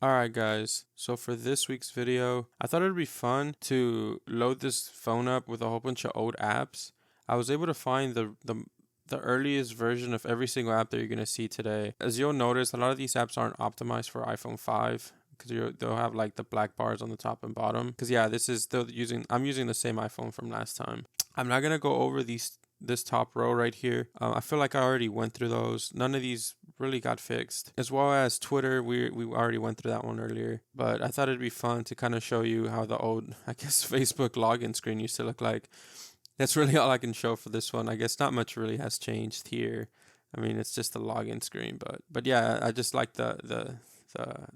Alright guys, so for this week's video, I thought it'd be fun to load this phone up with a whole bunch of old apps. I was able to find the earliest version of every single app that you're going to see today. As you'll notice, a lot of these apps aren't optimized for iPhone 5 because they'll have like the black bars on the top and bottom. Because yeah, I'm using the same iPhone from last time. I'm not going to go over this top row right here. I feel like I already went through those. None of these really got fixed. As well as Twitter, we already went through that one earlier. But I thought it'd be fun to kind of show you how the old, I guess, Facebook login screen used to look like. That's really all I can show for this one. I guess not much really has changed here. I mean, it's just the login screen, but yeah, I just like the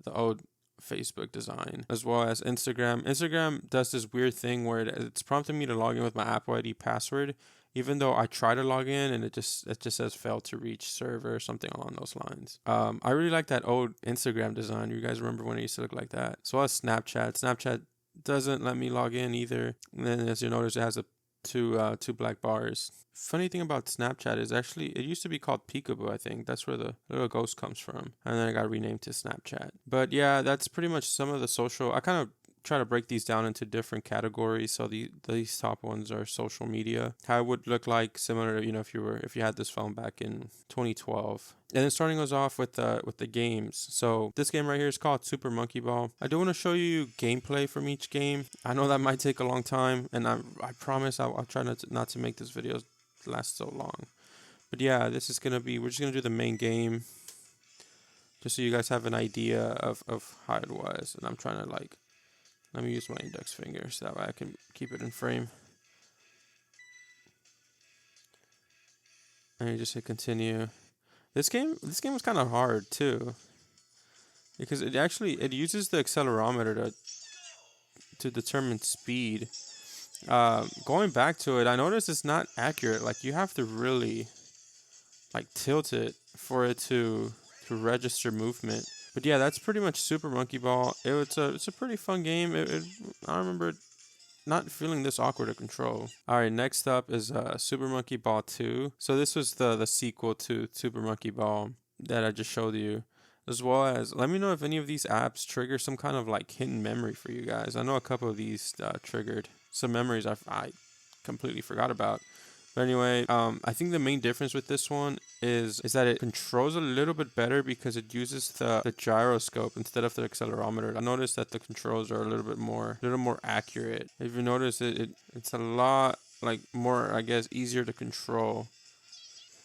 old Facebook design, as well as Instagram. Instagram does this weird thing where it's prompting me to log in with my Apple ID password, even though I try to log in and it just says failed to reach server or something along those lines. I really like that old Instagram design. You guys remember when it used to look like that? As well as Snapchat. Snapchat doesn't let me log in either. And then as you notice, it has two black bars. Funny thing about Snapchat is actually it used to be called Peekaboo. I think that's where the little ghost comes from, and then it got renamed to Snapchat. But yeah, that's pretty much some of the social. I kind of try to break these down into different categories. So these top ones are social media. How it would look like similar to, if you had this phone back in 2012. And then starting us off with the games. So this game right here is called Super Monkey Ball. I do want to show you gameplay from each game. I know that might take a long time, and I promise I'll try not to make this video last so long. But yeah, we're just gonna do the main game, just so you guys have an idea of how it was. And I'm trying to let me use my index finger so that way I can keep it in frame. And you just hit continue. This game was kind of hard too, because it uses the accelerometer to determine speed. Going back to it, I noticed it's not accurate. Like, you have to really tilt it for it to register movement. But yeah, that's pretty much Super Monkey Ball. It's a pretty fun game. I remember not feeling this awkward to control. Alright, next up is Super Monkey Ball 2. So this was the sequel to Super Monkey Ball that I just showed you. As well as, let me know if any of these apps trigger some kind of hidden memory for you guys. I know a couple of these triggered some memories I completely forgot about. But anyway, I think the main difference with this one is that it controls a little bit better because it uses the gyroscope instead of the accelerometer. I noticed that the controls are a little more accurate. If you notice, it's a lot more, I guess, easier to control.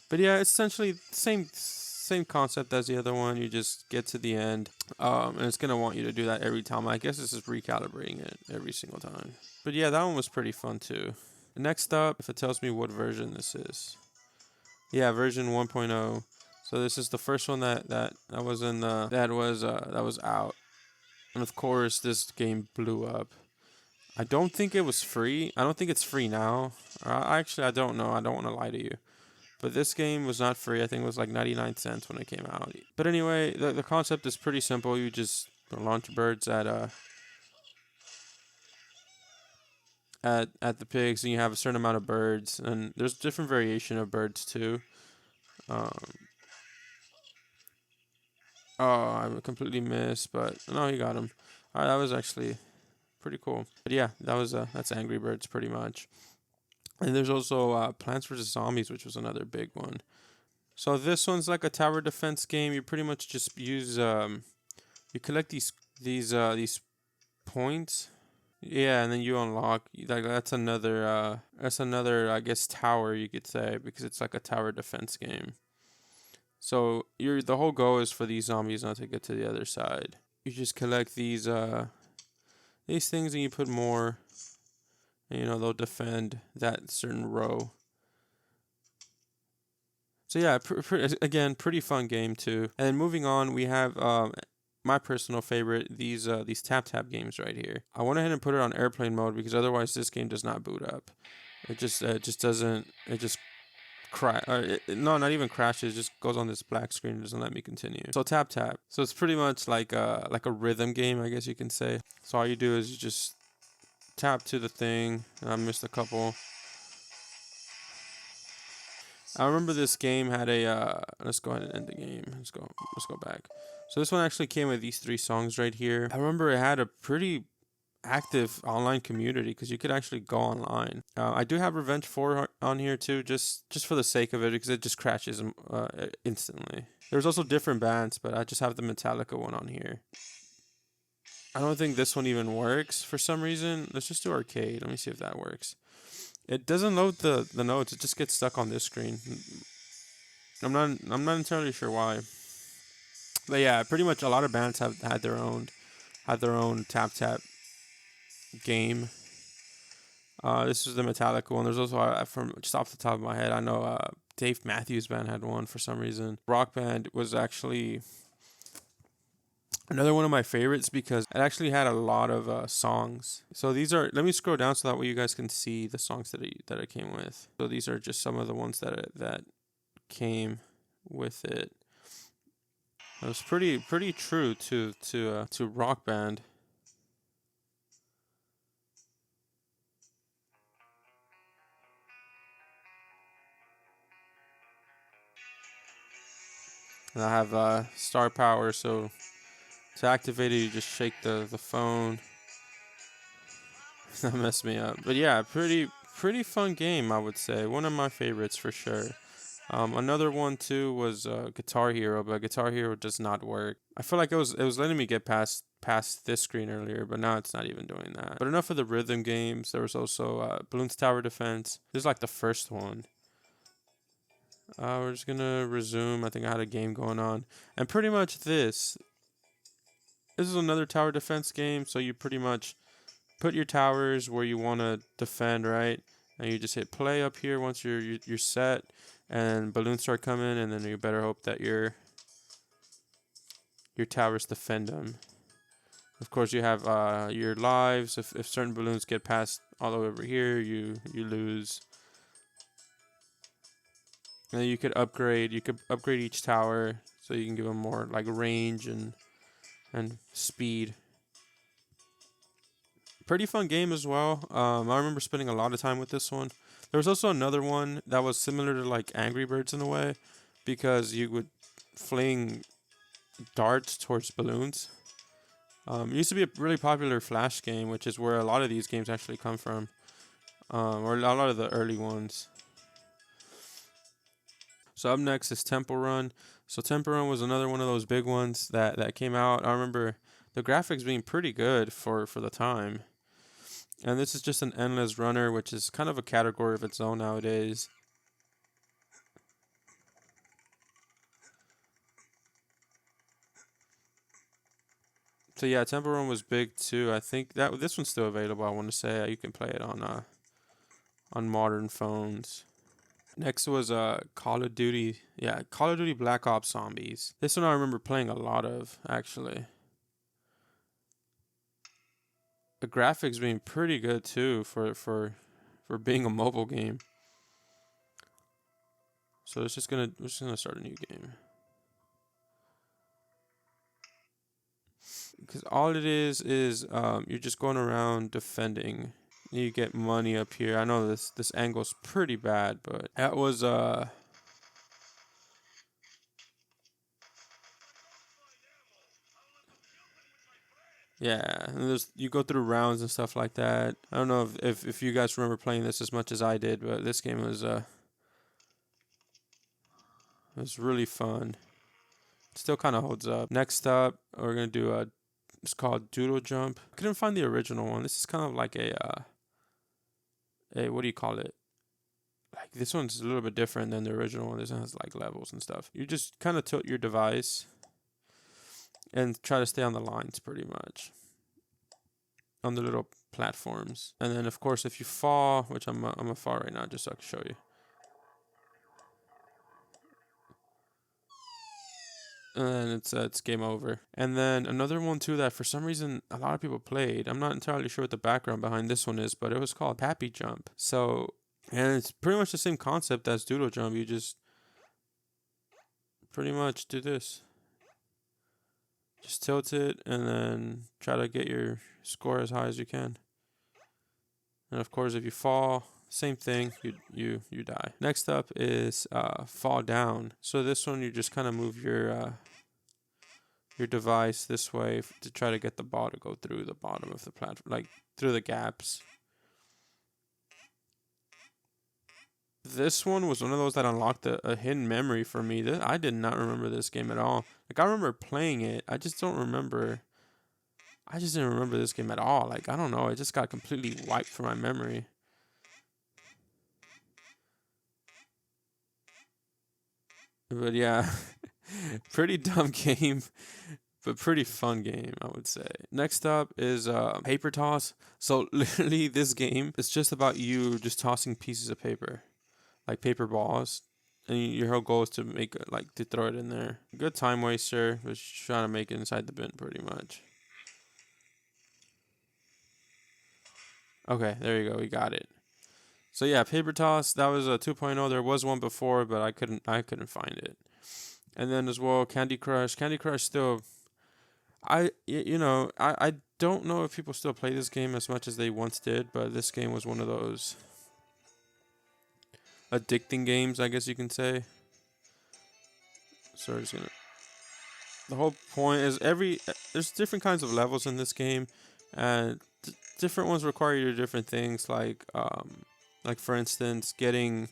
But yeah, it's essentially the same concept as the other one. You just get to the end, and it's gonna want you to do that every time. I guess this is recalibrating it every single time. But yeah, that one was pretty fun too. Next up, if it tells me what version this is. Yeah, version 1.0. So this is the first one that was out. And of course, this game blew up. I don't think it was free. I don't think it's free now. Actually, I don't know. I don't want to lie to you. But this game was not free. I think it was 99 cents when it came out. But anyway, the concept is pretty simple. You just launch birds at the pigs, and you have a certain amount of birds, and there's different variation of birds too. Oh, I completely missed, but no, he got him. All right, that was actually pretty cool. But yeah, that's Angry Birds pretty much. And there's also Plants vs Zombies, which was another big one. So this one's like a tower defense game. You pretty much just use you collect these points. Yeah, and then you unlock that's another I guess tower, you could say, because it's like a tower defense game. So the whole goal is for these zombies not to get to the other side. You just collect these things and you put more, and they'll defend that certain row. So yeah, again, pretty fun game too. And moving on, we have my personal favorite, these tap games right here. I went ahead and put it on airplane mode because otherwise this game does not boot up. It just doesn't. It just crash. No, not even crashes. It just goes on this black screen and doesn't let me continue. So tap. So it's pretty much like a rhythm game, I guess you can say. So all you do is you just tap to the thing. And I missed a couple. I remember this game had a let's go ahead and end the game. Let's go back. So this one actually came with these 3 songs right here. I remember it had a pretty active online community because you could actually go online. I do have Revenge 4 on here too, just for the sake of it, because it just crashes instantly. There's also different bands, but I just have the Metallica one on here. I don't think this one even works for some reason. Let's just do arcade. Let me see if that works. It doesn't load the notes. It just gets stuck on this screen. I'm not entirely sure why. But yeah, pretty much a lot of bands have had their own tap game. This is the Metallica one. There's also from just off the top of my head, I know Dave Matthews Band had one for some reason. Rock Band was actually another one of my favorites because it actually had a lot of songs. So these are, let me scroll down so that way you guys can see the songs that it came with. So these are just some of the ones that came with it. It was pretty true to Rock Band. And I have star power, so to activate it, you just shake the phone. That messed me up. But yeah, pretty fun game, I would say. One of my favorites for sure. Another one too was Guitar Hero, but Guitar Hero does not work. I feel like it was letting me get past this screen earlier, but now it's not even doing that. But enough of the rhythm games. There was also Bloons Tower Defense. This is like the first one. We're just gonna resume. I think I had a game going on, and pretty much this is another tower defense game. So you pretty much put your towers where you want to defend, right? And you just hit play up here once you're set, and balloons start coming, and then you better hope that your towers defend them. Of course, you have your lives. If certain balloons get past all the way over here, you lose. And then you could upgrade. You could upgrade each tower so you can give them more like range and speed. Pretty fun game as well. I remember spending a lot of time with this one. There was also another one that was similar to like Angry Birds in a way, because you would fling darts towards balloons. It used to be a really popular Flash game, which is where a lot of these games actually come from, or a lot of the early ones. So up next is Temple Run. So Temple Run was another one of those big ones that came out. I remember the graphics being pretty good for the time. And this is just an endless runner, which is kind of a category of its own nowadays. So yeah, Temple Run was big too. I think that this one's still available. I want to say you can play it on modern phones. Next was Call of Duty. Yeah, Call of Duty Black Ops Zombies. This one I remember playing a lot of, actually. The graphics being pretty good too for being a mobile game. So we're just gonna start a new game. Because all it is you're just going around defending. You get money up here. I know this angle's pretty bad, but that was yeah, and you go through rounds and stuff like that. I don't know if you guys remember playing this as much as I did, but this game was really fun. It still kind of holds up. Next up, we're gonna do it's called Doodle Jump. I couldn't find the original one. This is kind of like a what do you call it? Like this one's a little bit different than the original one. This one has like levels and stuff. You just kind of tilt your device and try to stay on the lines pretty much, on the little platforms. And then of course if you fall, which I'm gonna fall right now just so I can show you. And then it's game over. And then another one too that for some reason a lot of people played. I'm not entirely sure what the background behind this one is, but it was called Pappy Jump. So, and it's pretty much the same concept as Doodle Jump. You just pretty much do this. Just tilt it and then try to get your score as high as you can. And of course, if you fall, same thing, you die. Next up is Fall Down. So this one, you just kind of move your your device this way to try to get the ball to go through the bottom of the platform, like through the gaps. This one was one of those that unlocked a hidden memory for me. I did not remember this game at all. Like, I remember playing it. I just didn't remember this game at all. Like, I don't know. It just got completely wiped from my memory. But yeah, pretty dumb game, but pretty fun game, I would say. Next up is paper toss. So literally this game is just about you just tossing pieces of paper, like paper balls, and your whole goal is to make like to throw it in there. Good time waster, but trying to make it inside the bin pretty much. Okay, there you go, we got it. So yeah, paper toss, that was a 2.0. There was one before, but I couldn't find it. And then as well, Candy Crush. Candy Crush still, I don't know if people still play this game as much as they once did, but this game was one of those addicting games, I guess you can say. So the whole point is there's different kinds of levels in this game, and different ones require you to do different things, like for instance, getting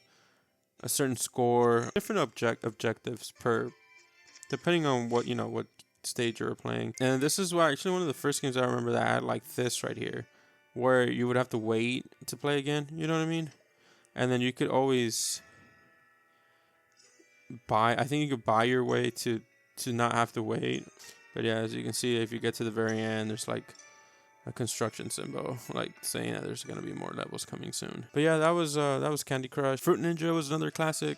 a certain score, different objectives per, depending on what stage you were playing. And this is actually one of the first games I remember that had like this right here, where you would have to wait to play again. You know what I mean? And then you could always buy. I think you could buy your way to not have to wait. But yeah, as you can see, if you get to the very end, there's like a construction symbol, like saying that there's gonna be more levels coming soon. But yeah, that was Candy Crush. Fruit Ninja was another classic.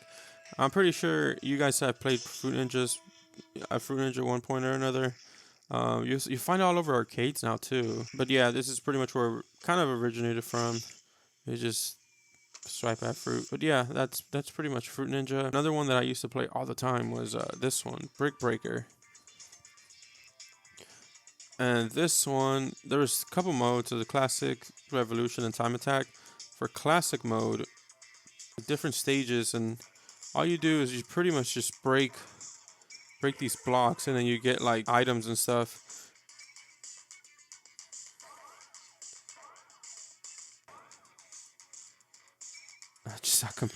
I'm pretty sure you guys have played Fruit Ninja one point or another. You find it all over arcades now too. But yeah, this is pretty much where it kind of originated from. You just swipe at fruit. But yeah, that's pretty much Fruit Ninja. Another one that I used to play all the time was this one, Brick Breaker. And this one, there's a couple modes. There's a classic, revolution, and time attack. For classic mode, different stages, and all you do is you pretty much just break these blocks, and then you get like items and stuff.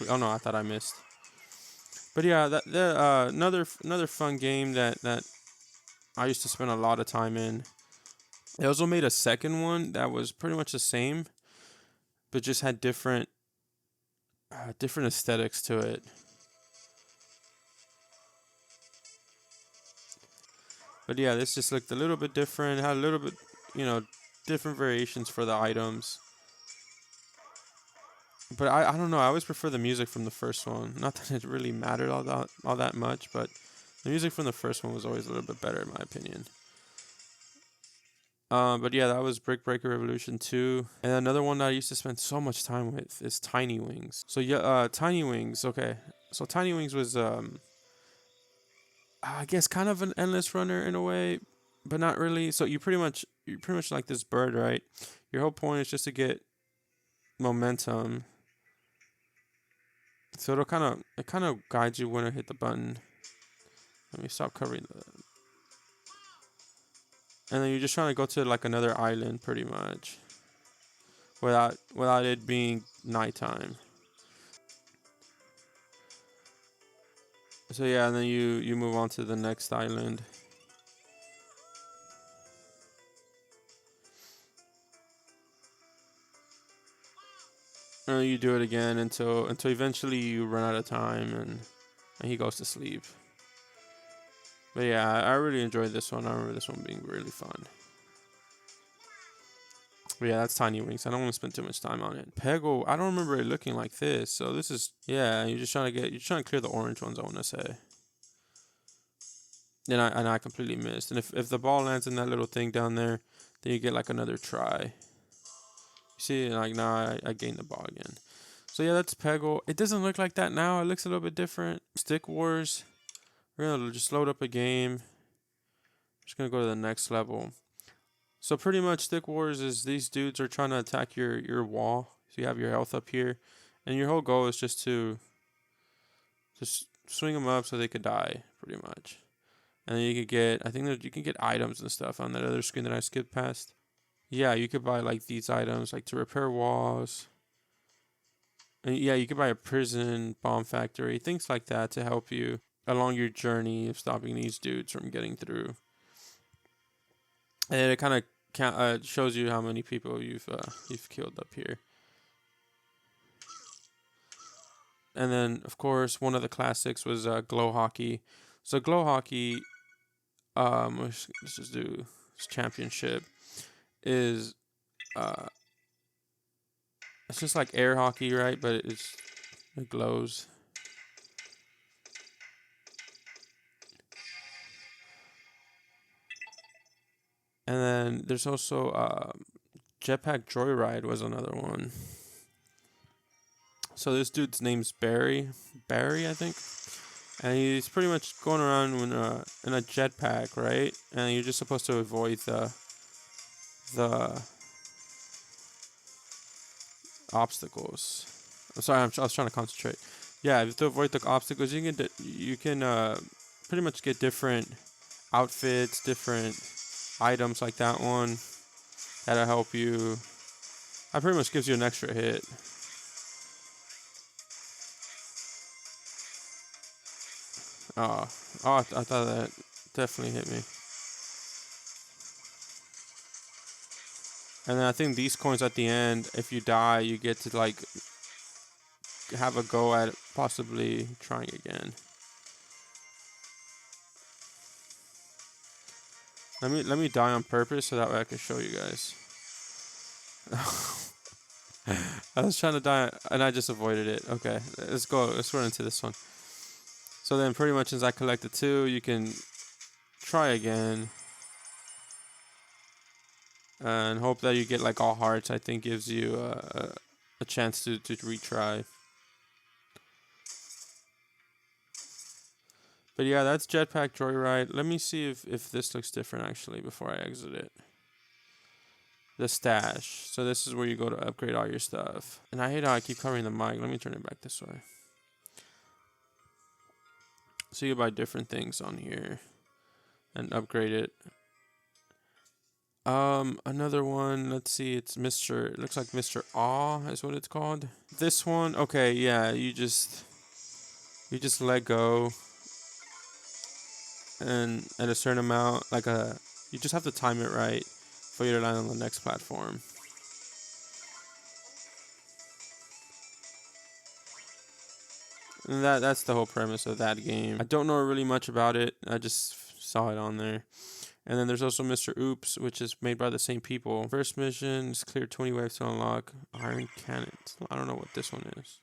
Oh no, I thought I missed. But yeah, another fun game that I used to spend a lot of time in. They also made a second one that was pretty much the same, but just had different aesthetics to it. But yeah, this just looked a little bit different. Had a little bit, different variations for the items. But I don't know. I always prefer the music from the first one. Not that it really mattered all that much, but the music from the first one was always a little bit better in my opinion. But yeah, that was Brick Breaker Revolution 2. And another one that I used to spend so much time with is Tiny Wings. So yeah, Tiny Wings. Okay, so Tiny Wings was I guess kind of an endless runner in a way, but not really. So you're pretty much like this bird, right? Your whole point is just to get momentum. So it kind of guides you when to hit the button. Let me stop covering the. And then you're just trying to go to like another island, pretty much, without it being nighttime. So yeah, and then you move on to the next island. And you do it again until eventually you run out of time and he goes to sleep. But yeah, I really enjoyed this one. I remember this one being really fun. But yeah, that's Tiny Wings. I don't want to spend too much time on it. Peggle, I don't remember it looking like this. So this is, yeah, you're trying to clear the orange ones, I want to say. And I completely missed. And if the ball lands in that little thing down there, then you get like another try. You see, like now I gained the ball again. So yeah, that's Peggle. It doesn't look like that now. It looks a little bit different. Stick Wars. We're gonna just load up a game. Just gonna go to the next level. So pretty much Stick Wars is these dudes are trying to attack your wall. So you have your health up here, and your whole goal is just to swing them up so they could die, pretty much. And then you could get, I think that you can get items and stuff on that other screen that I skipped past. Yeah, you could buy like these items, like to repair walls. And yeah, you could buy a prison, bomb factory, things like that to help you along your journey of stopping these dudes from getting through. And it kind of shows you how many people you've killed up here. And then, of course, one of the classics was glow hockey. So glow hockey, let's just do this championship, is it's just like air hockey, right? But it glows. And then there's also Jetpack Joy Ride was another one. So this dude's name's Barry, I think, and he's pretty much going around in a jetpack, right? And you're just supposed to avoid the obstacles. I'm sorry, I was trying to concentrate. Yeah, to avoid the obstacles, you can pretty much get different outfits, different items like that one that'll help you. That pretty much gives you an extra hit. Oh, I thought that definitely hit me. And then I think these coins at the end, if you die, you get to like have a go at possibly trying again. Let me die on purpose so that way I can show you guys. I was trying to die and I just avoided it. Okay, let's go. Let's run into this one. So then pretty much as I collected 2, you can try again. And hope that you get like all hearts. I think gives you a chance to retry. But yeah, that's Jetpack Joy Ride. Let me see if this looks different actually before I exit it. The stash. So this is where you go to upgrade all your stuff. And I hate how I keep covering the mic. Let me turn it back this way. So you buy different things on here and upgrade it. Another one, let's see, it looks like Mr. Aw is what it's called. This one, okay, yeah, you just let go and at a certain amount, you just have to time it right for you to land on the next platform. And that's the whole premise of that game. I don't know really much about it. I just saw it on there. And then there's also Mr. Oops, which is made by the same people. First mission is clear 20 waves to unlock iron cannons. I don't know what this one is.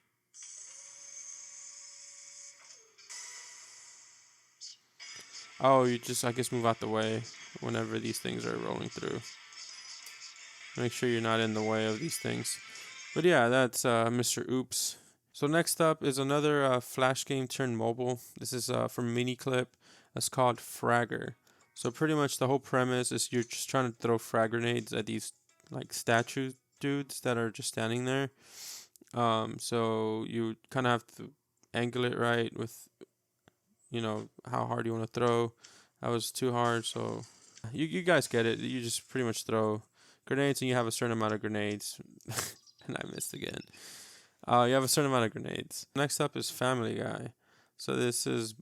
Oh, you just, I guess, move out the way whenever these things are rolling through. Make sure you're not in the way of these things. But yeah, that's Mr. Oops. So next up is another Flash game turned mobile. This is from Miniclip. It's called Fragger. So pretty much the whole premise is you're just trying to throw frag grenades at these like statue dudes that are just standing there. So you kind of have to angle it right with, you know, how hard you want to throw. That was too hard, so you guys get it. You just pretty much throw grenades and you have a certain amount of grenades. And I missed again. You have a certain amount of grenades. Next up is Family Guy. So this is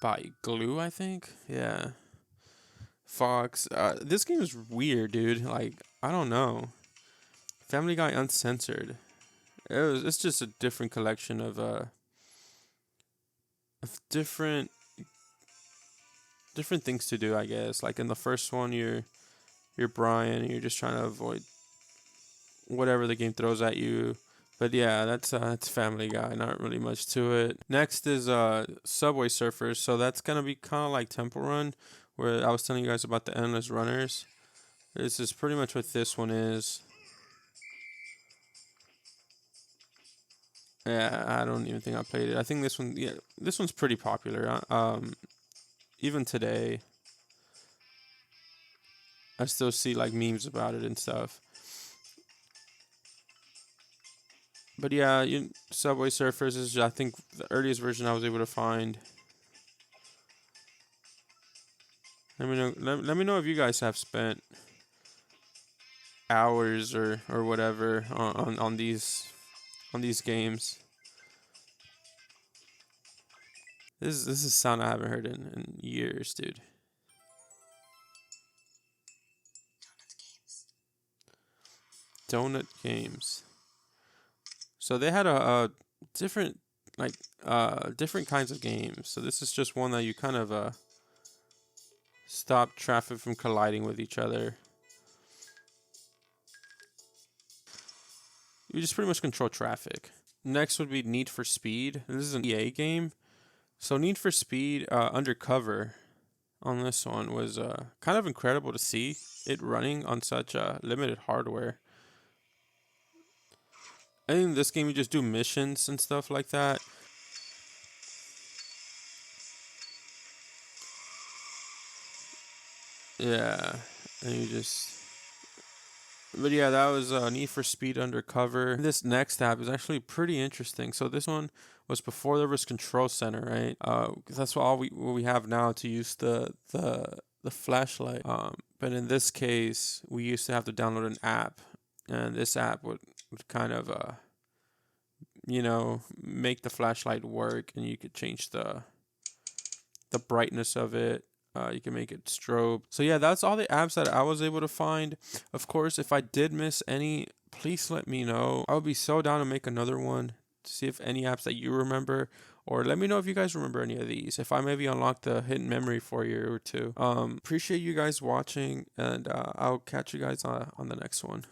by Glue, I think. Yeah. Fox. This game is weird, dude. Like, I don't know. Family Guy Uncensored. It's just a different collection of different things to do, I guess. Like in the first one, you're Brian and you're just trying to avoid whatever the game throws at you. But yeah, that's Family Guy. Not really much to it. Next is Subway Surfers. So that's gonna be kind of like Temple Run, where I was telling you guys about the endless runners. This is pretty much what this one is. Yeah, I don't even think I played it. I think this one's pretty popular. Even today, I still see like memes about it and stuff. But yeah, Subway Surfers is, I think, the earliest version I was able to find. Let me know. Let me know if you guys have spent hours or whatever on these games. This is a sound I haven't heard in years, dude. Donut games. So they had a different different kinds of games. So this is just one that you kind of stop traffic from colliding with each other. You just pretty much control traffic. Next would be Need for Speed. This is an EA game. So Need for Speed Undercover on this one was kind of incredible to see it running on such limited hardware. I think in this game you just do missions and stuff like that. Yeah, and you just... But yeah, that was Need for Speed Undercover. This next app is actually pretty interesting. So this one was before there was Control Center, right? 'Cause that's what what we have now to use the flashlight. But in this case, we used to have to download an app, and this app would kind of make the flashlight work, and you could change the brightness of it. You can make it strobe. So yeah, that's all the apps that I was able to find. Of course, if I did miss any, please let me know. I would be so down to make another one to see if any apps that you remember, or let me know if you guys remember any of these. If I maybe unlocked the hidden memory for you or two. Appreciate you guys watching, and I'll catch you guys on the next one.